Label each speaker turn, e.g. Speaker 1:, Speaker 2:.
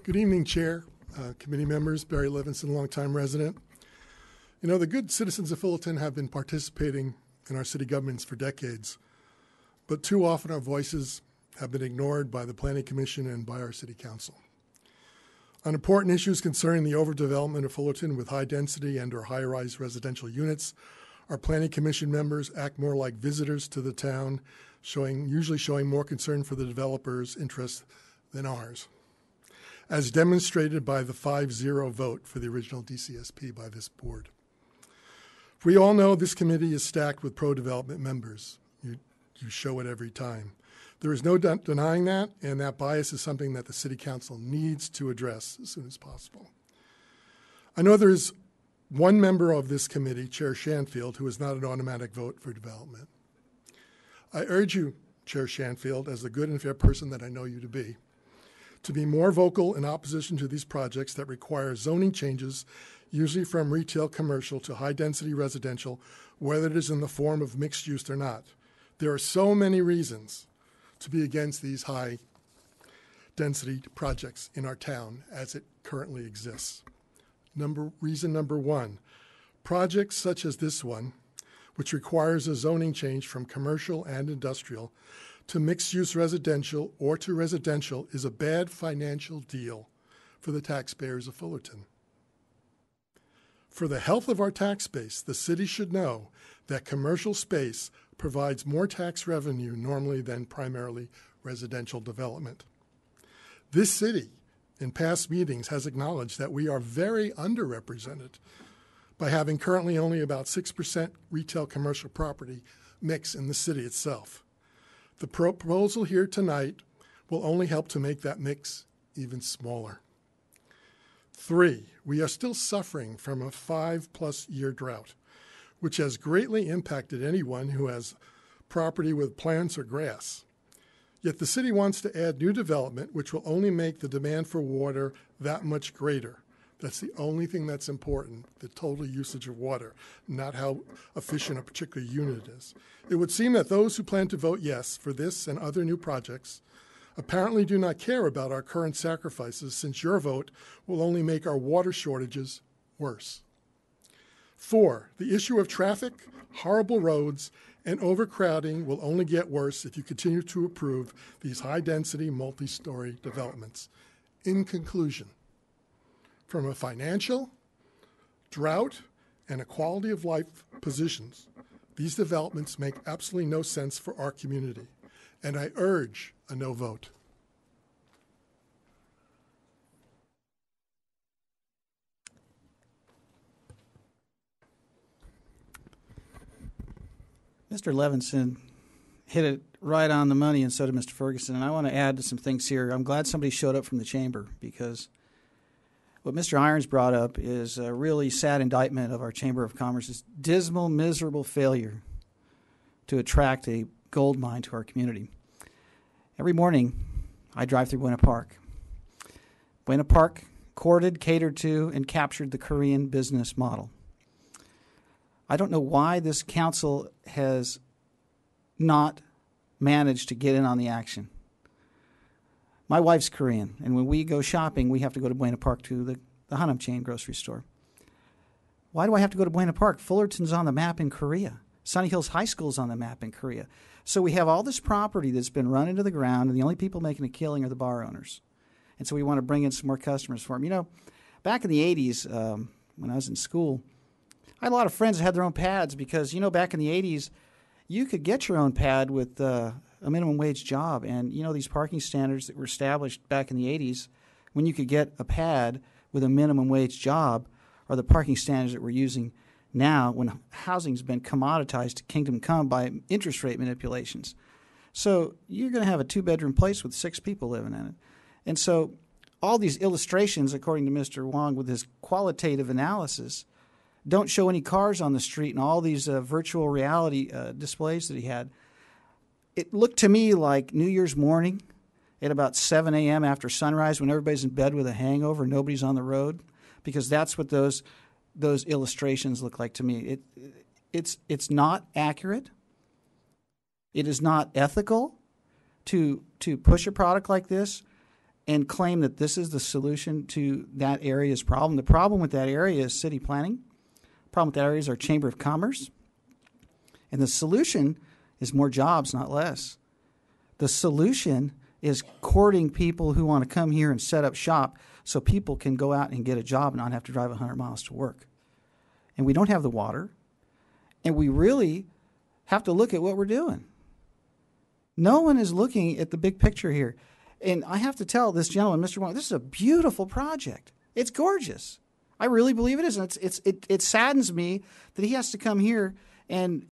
Speaker 1: Good evening, Chair, committee members, Barry Levinson, longtime resident. You know, the good citizens of Fullerton have been participating in our city governments for decades, but too often our voices have been ignored by the Planning Commission and by our City Council. On important issues concerning the overdevelopment of Fullerton with high density and or high-rise residential units, our Planning Commission members act more like visitors to the town, usually showing more concern for the developer's interests than ours, as demonstrated by the 5-0 vote for the original DCSP by this board. We all know this committee is stacked with pro-development members. You show it every time. There is no denying that, and that bias is something that the City Council needs to address as soon as possible. I know there is one member of this committee, Chair Shanfield, who is not an automatic vote for development. I urge you, Chair Shanfield, as the good and fair person that I know you to be more vocal in opposition to these projects that require zoning changes, usually from retail commercial to high-density residential, whether it is in the form of mixed use or not. There are so many reasons to be against these high-density projects in our town as it currently exists. Reason number one, projects such as this one, which requires a zoning change from commercial and industrial to mixed-use residential or to residential, is a bad financial deal for the taxpayers of Fullerton. For the health of our tax base, the city should know that commercial space provides more tax revenue normally than primarily residential development. This city, in past meetings, has acknowledged that we are very underrepresented by having currently only about 6% retail commercial property mix in the city itself. The proposal here tonight will only help to make that mix even smaller. 3, we are still suffering from a 5+ year drought, which has greatly impacted anyone who has property with plants or grass. Yet the city wants to add new development, which will only make the demand for water that much greater. That's the only thing that's important, the total usage of water, not how efficient a particular unit is. It would seem that those who plan to vote yes for this and other new projects apparently do not care about our current sacrifices, since your vote will only make our water shortages worse. 4, the issue of traffic, horrible roads, and overcrowding will only get worse if you continue to approve these high-density, multi-story developments. In conclusion, from a financial, drought, and a quality of life positions, these developments make absolutely no sense for our community, and I urge a no vote.
Speaker 2: Mr. Levinson hit it right on the money, and so did Mr. Ferguson. And I want to add to some things here. I'm glad somebody showed up from the chamber, because what Mr. Irons brought up is a really sad indictment of our Chamber of Commerce's dismal, miserable failure to attract a gold mine to our community. Every morning, I drive through Buena Park. Buena Park courted, catered to, and captured the Korean business model. I don't know why this council has not managed to get in on the action. My wife's Korean, and when we go shopping, we have to go to Buena Park to the Hanam chain grocery store. Why do I have to go to Buena Park? Fullerton's on the map in Korea. Sunny Hills High School's on the map in Korea. So we have all this property that's been run into the ground, and the only people making a killing are the bar owners. And so we want to bring in some more customers for them. You know, back in the 80s, when I was in school, I had a lot of friends that had their own pads because, you know, back in the 80s, you could get your own pad with a minimum wage job. And, you know, these parking standards that were established back in the 80s, when you could get a pad with a minimum wage job, are the parking standards that we're using now when housing's been commoditized to kingdom come by interest rate manipulations. So you're going to have a 2-bedroom place with 6 people living in it. And so all these illustrations, according to Mr. Wong, with his qualitative analysis, don't show any cars on the street and all these virtual reality displays that he had. It looked to me like New Year's morning at about 7 a.m. after sunrise when everybody's in bed with a hangover, nobody's on the road, because that's what those illustrations look like to me. It's not accurate. It is not ethical to push a product like this. and claim that this is the solution to that area's problem. The problem with that area is city planning. The problem with that area is our Chamber of Commerce. And the solution is more jobs, not less. The solution is courting people who want to come here and set up shop so people can go out and get a job and not have to drive 100 miles to work. And we don't have the water. And we really have to look at what we're doing. No one is looking at the big picture here. And I have to tell this gentleman, Mr. Wong, this is a beautiful project. It's gorgeous. I really believe it is. And it saddens me that he has to come here and